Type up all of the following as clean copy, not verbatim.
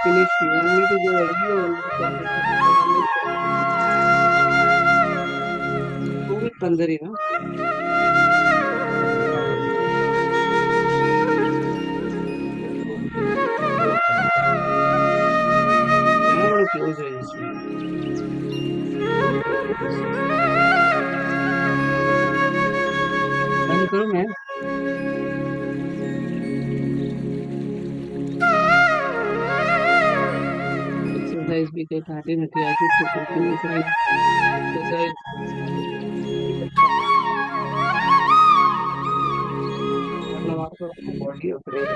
finish you. You need to go early or complete it because I'm like 2 week अंदर ही ना. मैं बड़ा close है इसमें. बंद करो मैं. एक्सरसाइज भी कहीं खाते नहीं आज तो कंटिन्यू करें एक्सरसाइज. मतलब आपका body upgrade.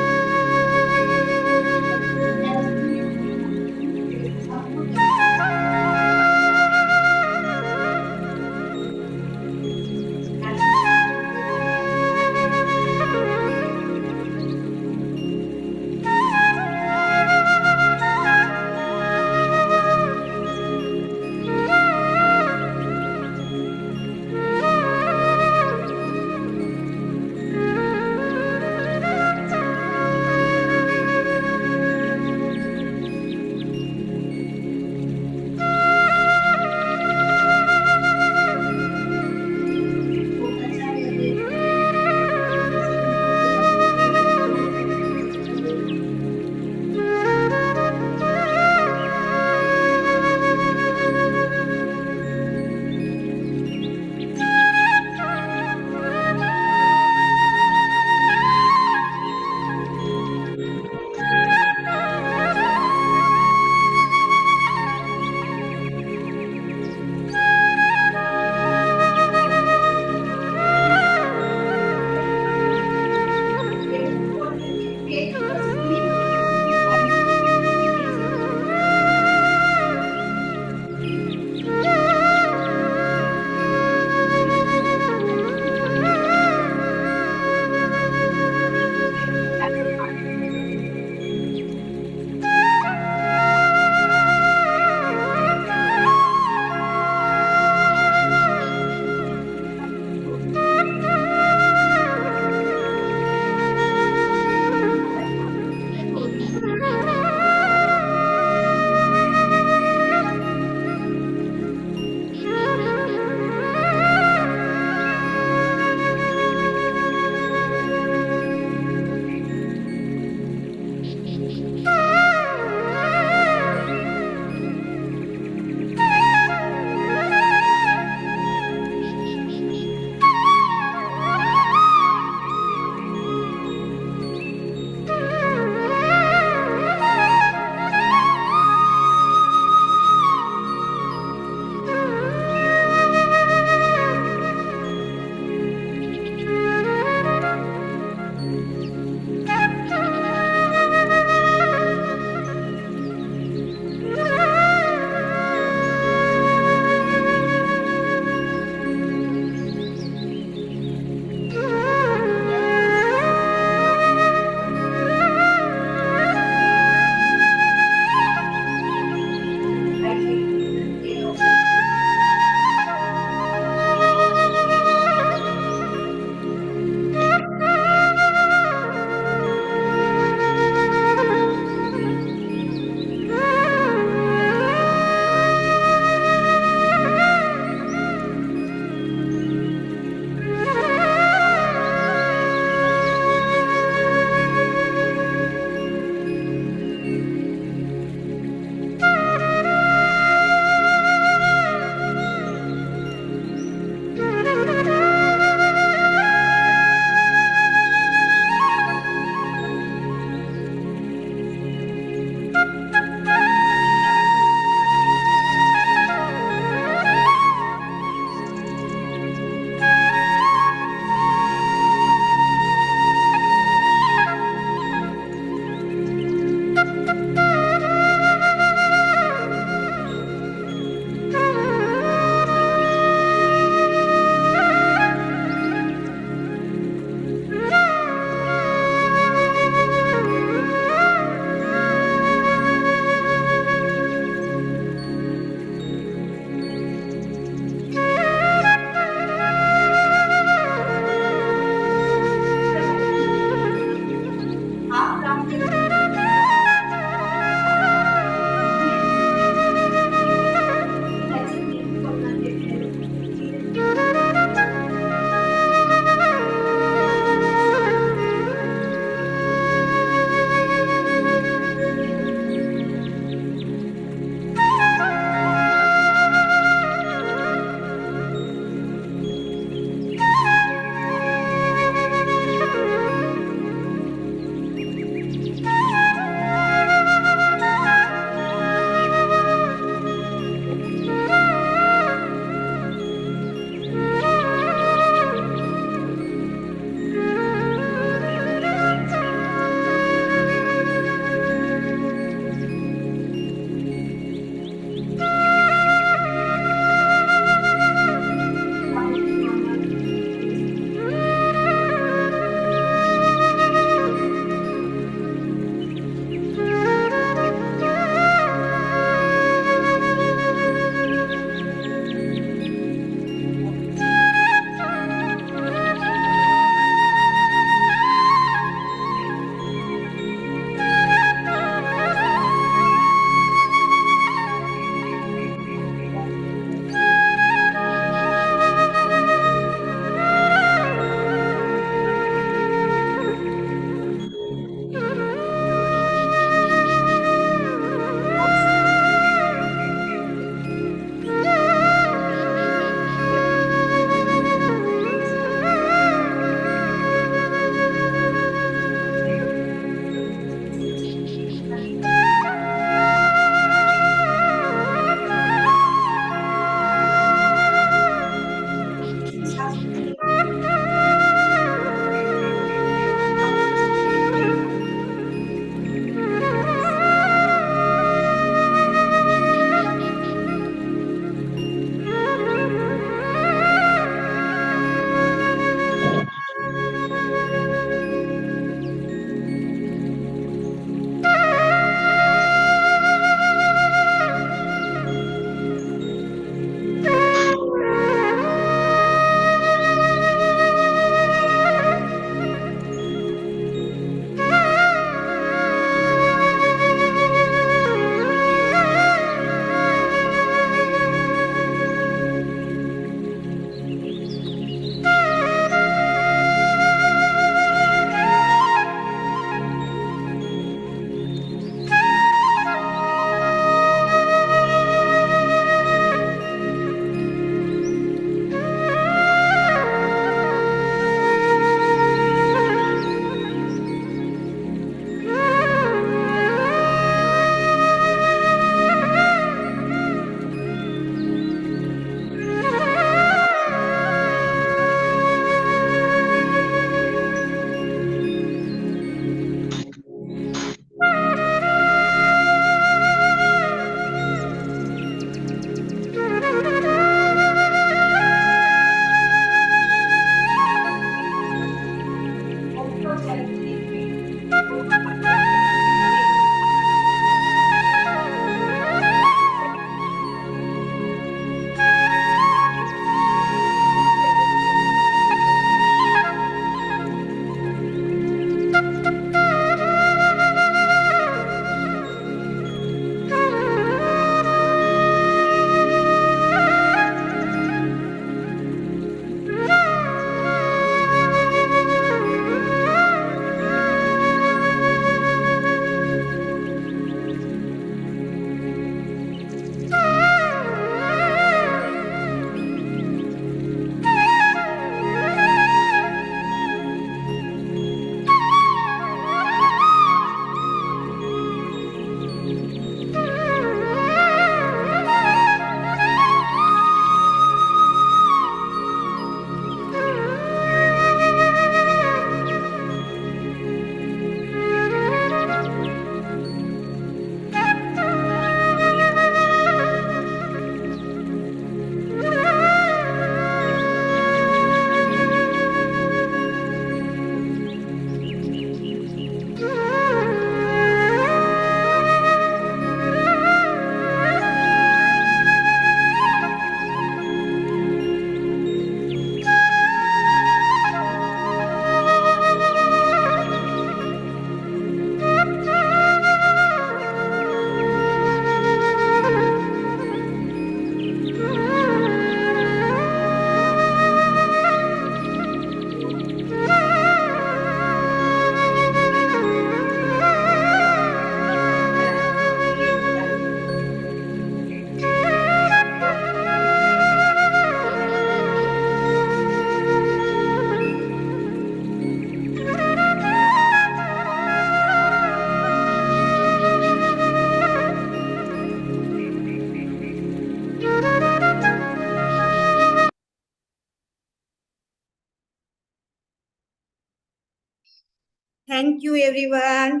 Thank you everyone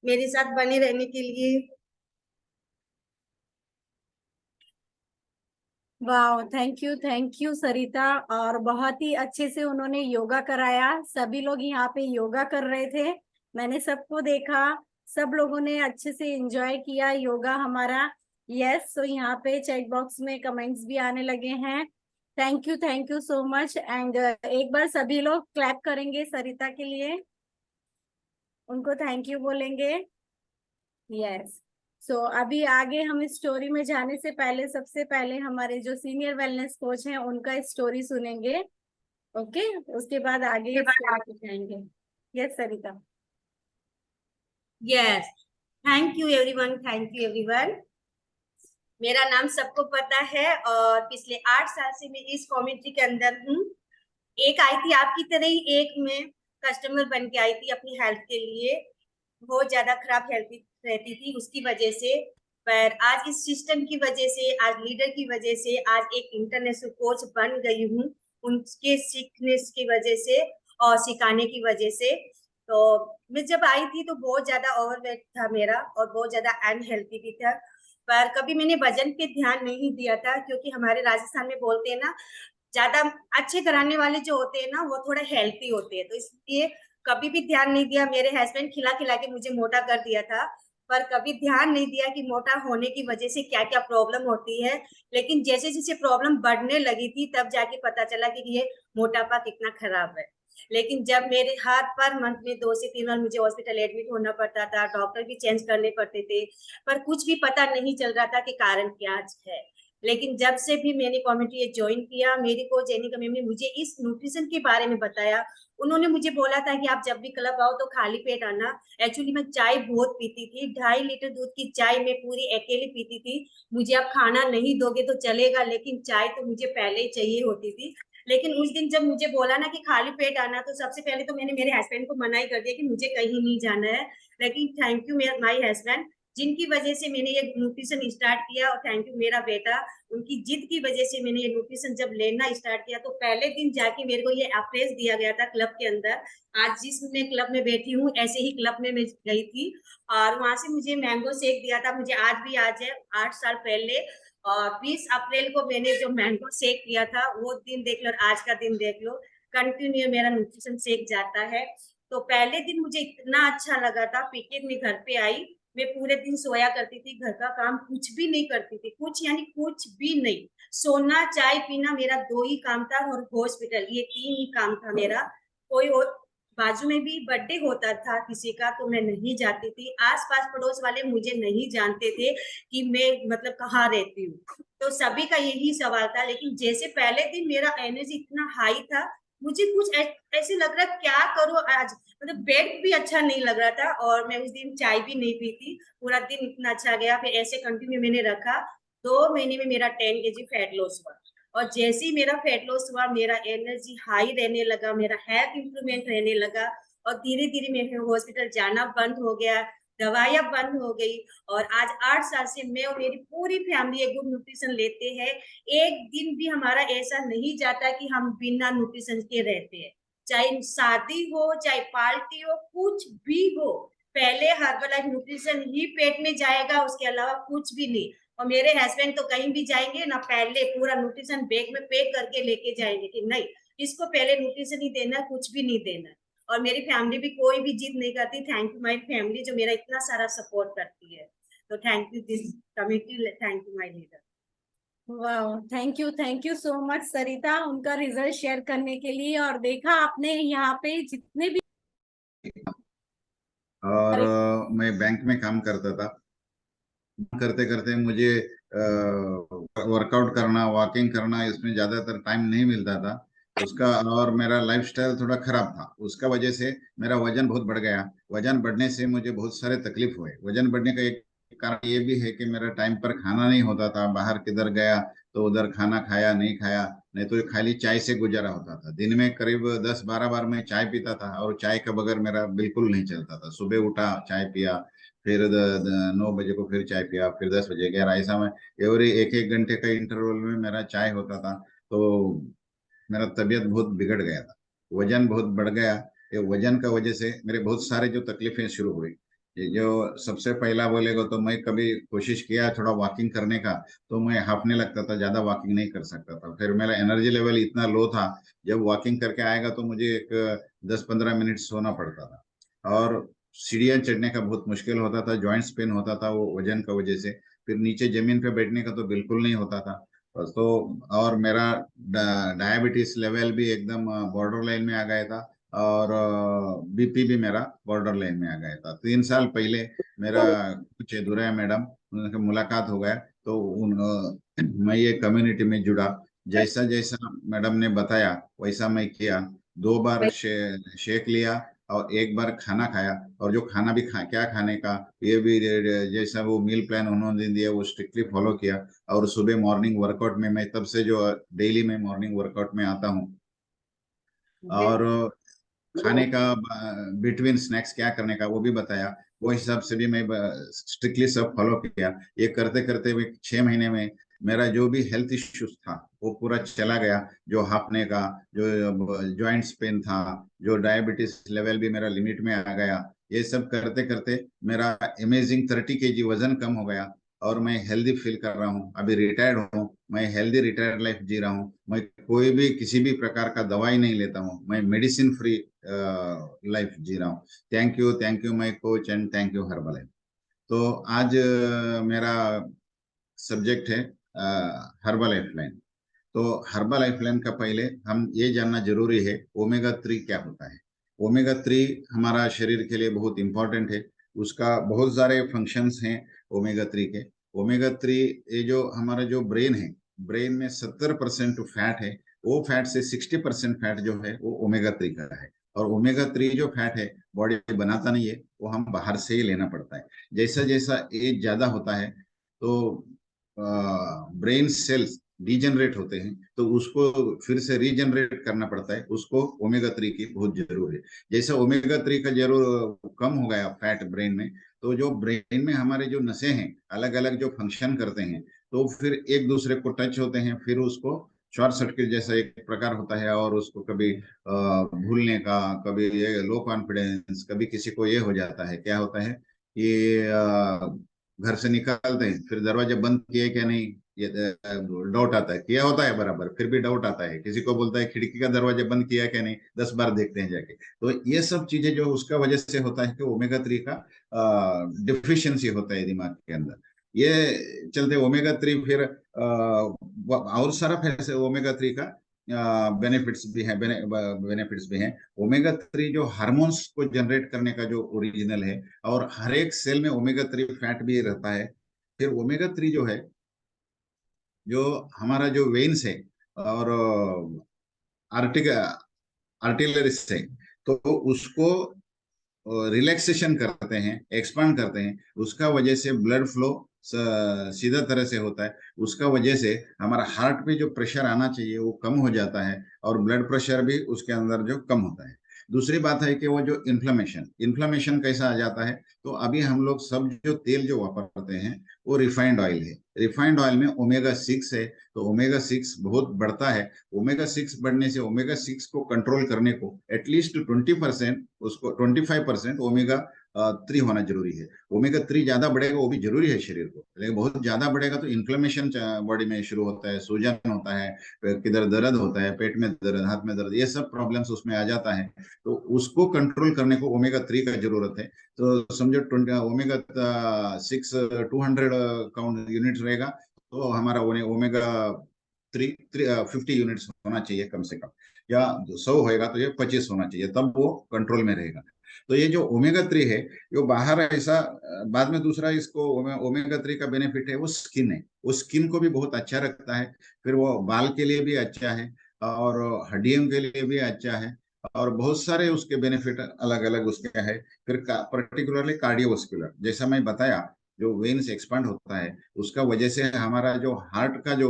मेरे साथ बने रहने के लिए। वाह, थैंक यू सरिता। और बहुत ही अच्छे से उन्होंने योगा कराया। सभी लोग यहाँ पे योगा कर रहे थे, मैंने सबको देखा। सब लोगों ने अच्छे से एंजॉय किया योगा हमारा। यस, तो यहाँ पे चैट बॉक्स में कमेंट्स भी आने लगे हैं। Thank you so much. And एक बार सभी लोग क्लैप करेंगे सरिता के लिए, उनको थैंक यू बोलेंगे। यस। सो अभी आगे हम इस स्टोरी में जाने से पहले सबसे पहले हमारे जो सीनियर वेलनेस कोच हैं उनका स्टोरी सुनेंगे। ओके, उसके बाद आगे स्टोरी पे जाएंगे। Yes Sarita. Yes, thank you everyone. मेरा नाम सबको पता है और पिछले 8 साल से मैं इस कम्युनिटी के अंदर हूँ। एक आई थी आपकी तरह ही, एक मैं कस्टमर बन के आई थी अपनी हेल्थ के लिए। बहुत ज्यादा खराब हेल्थ रहती थी उसकी वजह से, पर आज इस सिस्टम की वजह से, आज लीडर की वजह से, आज एक इंटरनेशनल कोच बन गई हूँ उनके सीखनेस की वजह से और सिखाने की वजह से। तो मैं जब आई थी तो बहुत ज्यादा ओवरवेट था मेरा और बहुत ज्यादा अनहेल्थी भी था, पर कभी मैंने वजन पे ध्यान नहीं दिया था, क्योंकि हमारे राजस्थान में बोलते हैं ना, ज्यादा अच्छे कराने वाले जो होते हैं ना वो थोड़ा हेल्थी होते हैं, तो इसलिए कभी भी ध्यान नहीं दिया। मेरे हस्बैंड खिला खिला के मुझे मोटा कर दिया था, पर कभी ध्यान नहीं दिया कि मोटा होने की वजह से क्या क्या प्रॉब्लम होती है। लेकिन जैसे जैसे प्रॉब्लम बढ़ने लगी थी तब जाके पता चला कि ये मोटापा कितना खराब है। लेकिन जब मेरे हाथ पर मंथ में 2 से 3 बार मुझे हॉस्पिटल एडमिट होना पड़ता था, डॉक्टर भी चेंज करने पड़ते थे, पर कुछ भी पता नहीं चल रहा था कि कारण क्या है। लेकिन जब से भी मैंने कम्युनिटी ज्वाइन किया, मेरी को जेनिका मैम ने मुझे इस न्यूट्रिशन के बारे में बताया। उन्होंने मुझे बोला था कि आप जब भी क्लब आओ तो खाली पेट आना। एक्चुअली मैं चाय बहुत पीती थी, 2.5 लीटर दूध की चाय मैं पूरी अकेले पीती थी। मुझे आप खाना नहीं दोगे तो चलेगा, लेकिन चाय तो मुझे पहले ही चाहिए होती थी। लेकिन उस दिन जब मुझे बोला ना कि खाली पेट आना, तो सबसे पहले तो मैंने मेरे हस्बैंड को मना ही कर दिया कि मुझे कहीं नहीं जाना है। लेकिन थैंक यू माई हस्बैंड, जिनकी वजह से मैंने ये न्यूट्रिशन स्टार्ट किया, और थैंक यू मेरा बेटा, उनकी जिद की वजह से मैंने ये न्यूट्रिशन जब लेना स्टार्ट किया तो पहले दिन जाके मेरे को ये अप्रेज दिया गया था क्लब के अंदर। आज जिस मैं क्लब में बैठी हूँ ऐसे ही क्लब में मैं गई थी, और वहां से मुझे मैंगो शेक दिया था। मुझे आज भी याद है, 8 साल पहले और 20 अप्रैल को मैंने जो मैंगो शेक किया था, वो दिन देख लो और आज का दिन देख लो, कंटिन्यू मेरा न्यूट्रिशन शेक जाता है। तो पहले दिन मुझे इतना अच्छा लगा था, पीके मैं घर पे आई, मैं पूरे दिन सोया करती थी, घर का काम कुछ भी नहीं करती थी, कुछ यानी कुछ भी नहीं। सोना, चाय पीना, मेरा 2 ही काम था, और हॉस्पिटल, ये 3 ही काम था मेरा। कोई और बाजू में भी बर्थडे होता था किसी का तो मैं नहीं जाती थी, आस पास पड़ोस वाले मुझे नहीं जानते थे कि मैं मतलब कहाँ रहती हूँ। तो सभी का यही सवाल था। लेकिन जैसे पहले दिन मेरा एनर्जी इतना हाई था, मुझे कुछ ऐसे लग रहा क्या करो आज, मतलब बेड भी अच्छा नहीं लग रहा था, और मैं उस दिन चाय भी नहीं पी थी। पूरा दिन इतना अच्छा गया, फिर ऐसे कंटिन्यू मैंने रखा। 2 महीने में मेरा 10 kg फैट लॉस हुआ, और जैसे ही मेरा फैट लॉस हुआ मेरा एनर्जी हाई रहने लगा, मेरा हेल्थ इंप्रूवमेंट रहने लगा, और धीरे धीरे मेरे हॉस्पिटल जाना बंद हो गया, दवाइयां बंद हो गई। और आज 8 साल से मैं और मेरी पूरी फैमिली एक गुड न्यूट्रिशन लेते हैं। एक दिन भी हमारा ऐसा नहीं जाता कि हम बिना न्यूट्रिशन के रहते हैं, चाहे शादी हो चाहे पार्टी हो कुछ भी हो, पहले हर्बलाइफ न्यूट्रिशन ही पेट में जाएगा, उसके अलावा कुछ भी नहीं। और मेरे हस्बैंड तो कहीं भी जाएंगे ना, पहले पूरा न्यूट्रिशन बैग में पैक करके लेके जाएंगे कि नहीं, इसको पहले न्यूट्रिशन ही देना, कुछ भी नहीं देना। और मेरी फैमिली भी कोई भी जिद नहीं करती। थैंक यू माई फैमिली जो मेरा इतना सारा सपोर्ट करती है। तो thank you this committee, thank you my leader. वाह, थैंक यू सो मच सरिता, उनका रिजल्ट शेयर करने के लिए। और देखा आपने यहाँ पे जितने भी, और मैं बैंक में काम करता था। करते करते मुझे वर्कआउट करना, वॉकिंग करना, इसमें ज़्यादातर टाइम नहीं मिलता था उसका। और मेरा लाइफस्टाइल थोड़ा खराब था, उसका वजह से मेरा वजन बहुत बढ़ गया। वजन बढ़ने से मुझे बहुत सारे तकलीफ हुए। वजन बढ़ने का एक कारण ये भी है कि मेरा टाइम पर खाना नहीं होता था। बाहर किधर गया तो उधर खाना खाया नहीं खाया, नहीं तो खाली चाय से गुजारा होता था। दिन में करीब 10-12 बार मैं चाय पीता था, और चाय के बगैर मेरा बिल्कुल नहीं चलता था। सुबह उठा चाय पिया, फिर 9 बजे को फिर चाय पिया, फिर 10 बजे 11, ऐसा मैं एवरी 1-1 घंटे का इंटरवल में मेरा चाय होता था। तो मेरा तबीयत बहुत बिगड़ गया था, वजन बहुत बढ़ गया। ये वजन का वजह से मेरे बहुत सारे जो तकलीफें शुरू हुई। ये जो सबसे पहला बोलेगा तो मैं कभी कोशिश किया थोड़ा वॉकिंग करने का, तो मैं हाफने लगता था, ज्यादा वॉकिंग नहीं कर सकता था। फिर मेरा एनर्जी लेवल इतना लो था, जब वॉकिंग करके आएगा तो मुझे एक 10-15 मिनट सोना पड़ता था। और सीढ़ियाँ चढ़ने का बहुत मुश्किल होता था, जॉइंट्स पेन होता था वो वजन का वजह से। फिर नीचे जमीन पे बैठने का तो बिल्कुल नहीं होता था। तो और मेरा डायबिटीज लेवल भी एकदम बॉर्डर लाइन में आ गया था, और बीपी भी मेरा बॉर्डर लाइन में आ गया था। 3 साल पहले मेरा कुछ दुराया मैडम, उनका मुलाकात हो गया, तो मैं ये कम्युनिटी में जुड़ा। जैसा जैसा मैडम ने बताया वैसा मैं किया। 2 बार शेक लिया और 1 बार खाना खाया। और जो खाना भी क्या खाने का, ये भी जैसा वो मील प्लान उन्होंने दिया वो स्ट्रिक्टली फॉलो किया। और सुबह मॉर्निंग वर्कआउट में मैं तब से जो डेली मैं मॉर्निंग वर्कआउट में आता हूँ। और खाने का बिटवीन स्नैक्स क्या करने का वो भी बताया, वो हिसाब से भी मैं स्ट्रिक्टली सब फॉलो किया। ये करते करते 6 महीने में मेरा जो भी हेल्थ इश्यूज था वो पूरा चला गया। जो हाँफने का, जो जॉइंट्स पेन था, जो डायबिटीज लेवल भी मेरा लिमिट में आ गया। ये सब करते करते मेरा अमेजिंग 30 kg वजन कम हो गया। और मैं हेल्दी फील कर रहा हूँ। अभी रिटायर्ड हूँ, मैं हेल्दी रिटायर्ड लाइफ जी रहा हूँ। मैं कोई भी किसी भी प्रकार का दवाई नहीं लेता हूँ, मैं मेडिसिन फ्री लाइफ जी रहा हूँ। Thank you my coach and thank you Herbalife. तो आज मेरा सब्जेक्ट है हर्बल लाइफलाइन। तो हर्बल लाइफलाइन का पहले हम ये जानना जरूरी है ओमेगा 3 क्या होता है। ओमेगा 3 हमारा शरीर के लिए बहुत इंपॉर्टेंट है। उसका बहुत सारे फंक्शंस हैं ओमेगा 3 के। ओमेगा 3 ये जो हमारा जो ब्रेन है, ब्रेन में 70% फैट है। वो फैट से 60% फैट जो है वो ओमेगा 3 का है। और ओमेगा 3 जो फैट है बॉडी बनाता नहीं है, वो हम बाहर से ही लेना पड़ता है। जैसा जैसा एज ज्यादा होता है तो ब्रेन सेल्स डिजेनरेट होते हैं, तो उसको फिर से रीजनरेट करना पड़ता है। उसको ओमेगा 3 की बहुत जरूर है। जैसा ओमेगा 3 का जरूर कम हो गया फैट ब्रेन में, तो जो ब्रेन में हमारे जो नसें हैं अलग अलग जो फंक्शन करते हैं, तो फिर एक दूसरे को टच होते हैं, फिर उसको शॉर्ट सर्किट जैसा एक प्रकार होता है। और उसको कभी भूलने का, कभी ये लो कॉन्फिडेंस, कभी किसी को ये हो जाता है, क्या होता है कि घर से निकलते हैं फिर दरवाजा बंद किए क्या नहीं, ये डाउट आता है। किया होता है बराबर, फिर भी डाउट आता है। किसी को बोलता है खिड़की का दरवाजा बंद किया क्या नहीं, 10 बार देखते हैं जाके। तो ये सब चीजें जो उसका वजह से होता है कि ओमेगा 3 का डिफिशियंसी होता है दिमाग के अंदर। ये चलते ओमेगा 3 फिर और सारा फैसे ओमेगा 3 का बेनिफिट्स भी हैं। ओमेगा 3 जो हार्मोन्स को जनरेट करने का जो ओरिजिनल है, और हर एक सेल में ओमेगा 3 फैट भी रहता है। फिर ओमेगा 3 जो है, जो हमारा जो वेन्स है और आर्टिक आर्टिलरीज है, तो उसको रिलैक्सेशन करते हैं, एक्सपांड करते हैं। उसका वजह से ब्लड फ्लो सीधा तरह से होता है। उसका वजह से हमारा हार्ट पे जो प्रेशर आना चाहिए वो कम हो जाता है, और ब्लड प्रेशर भी उसके अंदर जो कम होता है। दूसरी बात है कि वो जो इन्फ्लेमेशन इन्फ्लेमेशन कैसा आ जाता है, तो अभी हम लोग सब जो तेल जो वापरते हैं वो रिफाइंड ऑयल है। रिफाइंड ऑयल में ओमेगा 6 है, तो ओमेगा 6 बहुत बढ़ता है। ओमेगा 6 बढ़ने से ओमेगा 6 को कंट्रोल करने को एटलीस्ट 20%, उसको 25% ओमेगा 3 होना जरूरी है। ओमेगा 3 ज्यादा बढ़ेगा वो भी जरूरी है शरीर को, लेकिन बहुत ज्यादा बढ़ेगा तो इन्फ्लेमेशन बॉडी में शुरू होता है, सूजन होता है, किधर दर्द होता है, पेट में दर्द, हाथ में दर्द, ये सब प्रॉब्लम्स उसमें आ जाता है। तो उसको कंट्रोल करने को ओमेगा 3 का जरूरत है। तो समझो ओमेगा 6 200 काउंट यूनिट रहेगा, तो हमारा ओमेगा 3 50 यूनिट्स होना चाहिए कम से कम, या 100 होएगा तो ये 25 होना चाहिए, तब वो कंट्रोल में रहेगा। तो ये जो ओमेगा 3 है, जो बाहर ऐसा बाद में दूसरा इसको ओमेगा 3 का बेनिफिट है वो स्किन है। वो स्किन को भी बहुत अच्छा रखता है। फिर वो बाल के लिए भी अच्छा है, और हड्डियों के लिए भी अच्छा है, और बहुत सारे उसके बेनिफिट अलग अलग उसके है। फिर पर्टिकुलरली कार्डियोवास्कुलर, जैसा मैं बताया, जो वेन्स एक्सपांड होता है उसका वजह से हमारा जो हार्ट का जो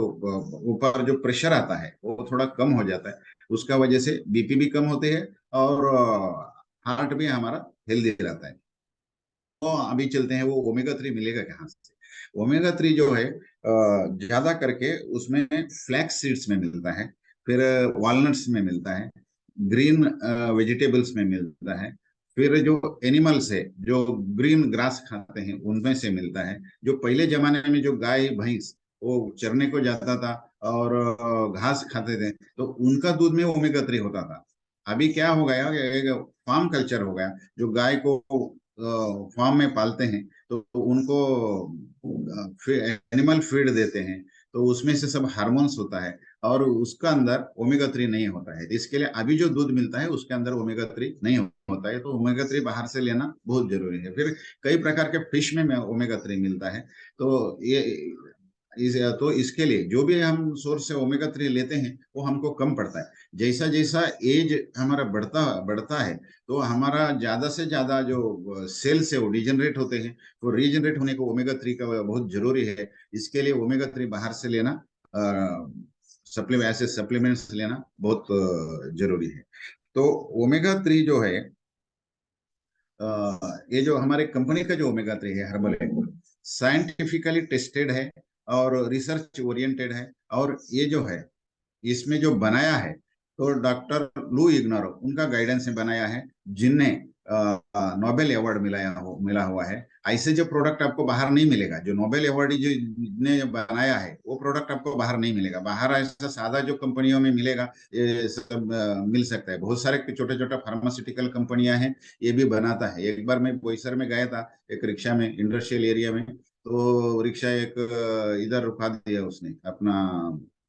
ऊपर जो प्रेशर आता है वो थोड़ा कम हो जाता है। उसका वजह से बीपी भी कम होते हैं, और हार्ट भी हमारा हेल्दी रहता है। तो अभी चलते हैं वो ओमेगा 3 मिलेगा कहाँ से। ओमेगा 3 जो है ज्यादा करके उसमें फ्लैक्स सीड्स में मिलता है, फिर वॉलनट्स में मिलता है, ग्रीन वेजिटेबल्स में मिलता है। फिर जो एनिमल्स है, जो ग्रीन ग्रास खाते हैं, उनमें से मिलता है। जो पहले जमाने में जो गाय भैंस वो चरने को जाता था और घास खाते थे, तो उनका दूध में ओमेगा 3 होता था। अभी क्या हो गया, एक फार्म कल्चर हो गया। जो गाय को फार्म में पालते हैं, तो उनको एनिमल फीड देते हैं, तो उसमें से सब हार्मोन्स होता है और उसका अंदर ओमेगा 3 नहीं होता है। इसके लिए अभी जो दूध मिलता है उसके अंदर ओमेगा 3 नहीं होता है, तो ओमेगा 3 बाहर से लेना बहुत जरूरी है। फिर कई प्रकार के फिश में ओमेगा 3 मिलता है, तो तो इसके लिए जो भी हम सोर्स से ओमेगा 3 लेते हैं वो हमको कम पड़ता है। जैसा जैसा एज हमारा बढ़ता बढ़ता है, तो हमारा ज्यादा से ज्यादा जो सेल्स है वो डिजनरेट होते हैं। तो रीजनरेट होने को ओमेगा 3 का बहुत जरूरी है। इसके लिए ओमेगा 3 बाहर से लेना, ऐसे सप्लीमेंट्स लेना बहुत जरूरी है। तो ओमेगा 3 जो है, ये जो हमारे कंपनी का जो ओमेगा 3 है हर्बल है, साइंटिफिकली टेस्टेड है और रिसर्च ओरिएंटेड है। और ये जो है, इसमें जो बनाया है तो डॉक्टर लू इग्नारो उनका गाइडेंस में बनाया है, जिनने नोबेल अवार्ड मिला हुआ है। ऐसे जो प्रोडक्ट आपको बाहर नहीं मिलेगा, जो नोबेल अवार्ड जिसने बनाया है वो प्रोडक्ट आपको बाहर नहीं मिलेगा। बाहर ऐसा सादा जो कंपनियों में मिलेगा ये सब मिल सकता है। बहुत सारे छोटे छोटे फार्मास्यूटिकल कंपनियां हैं, ये भी बनाता है। एक बार मैं बोईसर में गया था, एक रिक्शा में, इंडस्ट्रियल एरिया में, तो रिक्शा एक इधर रुका दिया उसने, अपना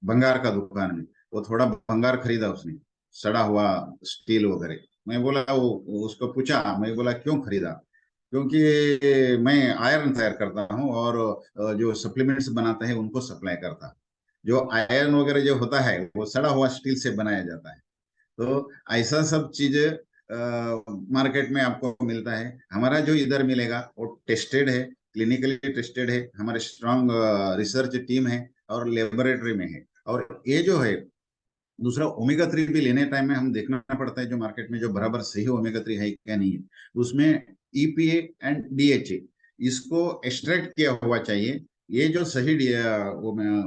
भंगार का दुकान में। वो थोड़ा भंगार खरीदा उसने, सड़ा हुआ स्टील वगैरह। मैं बोला, वो उसको पूछा, मैं बोला क्यों खरीदा? क्योंकि मैं आयरन तैयार करता हूँ और जो सप्लीमेंट्स बनाते हैं उनको सप्लाई करता हूँ। जो आयरन वगैरह जो होता है वो सड़ा हुआ स्टील से बनाया जाता है। तो ऐसा सब चीजें मार्केट में आपको मिलता है। हमारा जो इधर मिलेगा वो टेस्टेड है, क्लिनिकली टेस्टेड है, हमारे स्ट्रॉन्ग रिसर्च टीम है और लेबोरेटरी में है। और ये जो है, दूसरा ओमेगा 3 भी लेने टाइम में हम देखना पड़ता है जो मार्केट में जो बराबर सही ओमेगा 3 है क्या नहीं है। उसमें ईपीए एंड डीएचए इसको एक्सट्रैक्ट किया हुआ चाहिए। ये जो सही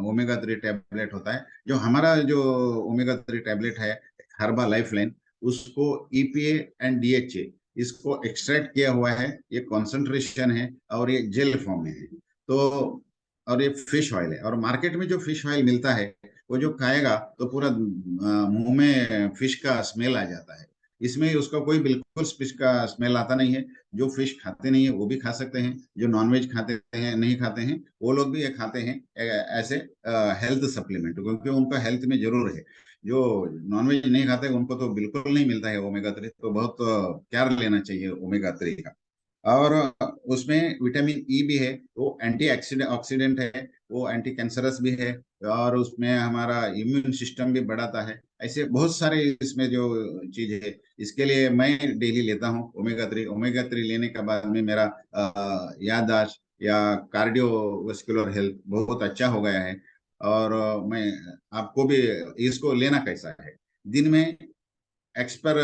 ओमेगा 3 टैबलेट होता है, जो हमारा जो ओमेगा 3 टैबलेट है हर्बा लाइफलाइन, उसको ईपीए एंड डीएचए इसको एक्सट्रैक्ट किया हुआ है। ये कॉन्सेंट्रेशन है और ये जेल फॉर्म में है। तो और ये फिश ऑयल है, और मार्केट में जो फिश ऑयल मिलता है वो जो खाएगा तो पूरा मुंह में फिश का स्मेल आ जाता है। इसमें उसका कोई बिल्कुल फिश का स्मेल आता नहीं है। जो फिश खाते नहीं है वो भी खा सकते हैं, जो नॉनवेज खाते हैं नहीं खाते हैं वो लोग भी ये खाते हैं ऐसे हेल्थ सप्लीमेंट, क्योंकि उनका हेल्थ में जरूर है। जो नॉनवेज नहीं खाते उनको तो बिल्कुल नहीं मिलता है ओमेगा 3, तो बहुत केयर लेना चाहिए ओमेगा 3 का। और उसमें विटामिन ई भी है, वो एंटी ऑक्सीडेंट है, वो एंटी कैंसरस भी है, और उसमें हमारा इम्यून सिस्टम भी बढ़ाता है। ऐसे बहुत सारे इसमें जो चीज है, इसके लिए मैं डेली लेता हूँ ओमेगा 3। ओमेगा 3 लेने के बाद में मेरा याददाश्त या कार्डियोवास्कुलर हेल्थ बहुत अच्छा हो गया है। और मैं आपको भी इसको लेना कैसा है, दिन में एक्सपर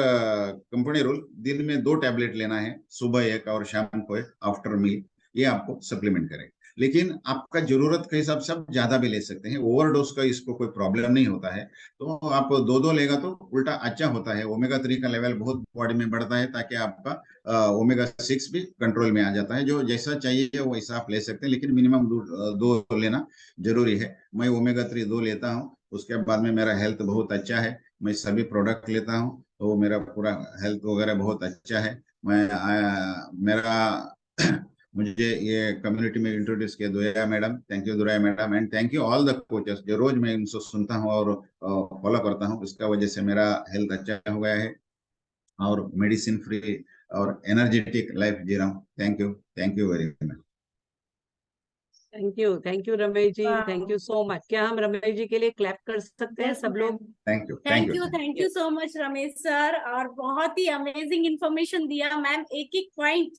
कंपनी रूल, दिन में 2 टैबलेट लेना है, सुबह एक और शाम को एक आफ्टर मील। ये आपको सप्लीमेंट करेगा। लेकिन आपका जरूरत के हिसाब से आप ज्यादा भी ले सकते हैं, ओवरडोज का इसको कोई प्रॉब्लम नहीं होता है। तो आप 2-2 लेगा तो उल्टा अच्छा होता है। ओमेगा 3 का लेवल बहुत बॉडी में बढ़ता है, ताकि आपका ओमेगा 6 भी कंट्रोल में आ जाता है। जो जैसा चाहिए वैसा आप ले सकते हैं, लेकिन मिनिमम 2 लेना जरूरी है। मैं ओमेगा 3 2 लेता हूँ, उसके बाद में मेरा हेल्थ बहुत अच्छा है। मैं सभी प्रोडक्ट लेता हूँ तो मेरा पूरा हेल्थ वगैरह बहुत अच्छा है। मैं मेरा मुझे ये कम्युनिटी में इंट्रोड्यूस किया Durya madam. Thank you Durya madam, and thank you all the coaches, जो रोज मैं इनको सुनता हूँ और फॉलो करता हूँ। इसका वजह से मेरा हेल्थ अच्छा हो गया है और मेडिसिन फ्री और एनर्जेटिक लाइफ जी रहा हूँ। Thank you very much. Thank you Ramesh ji, thank you so much. क्या हम रमेश जी के लिए क्लैप कर सकते हैं सब लोग? Thank you so much Ramesh sir, और बहुत ही अमेजिंग इंफॉर्मेशन दिया मैम। एक एक पॉइंट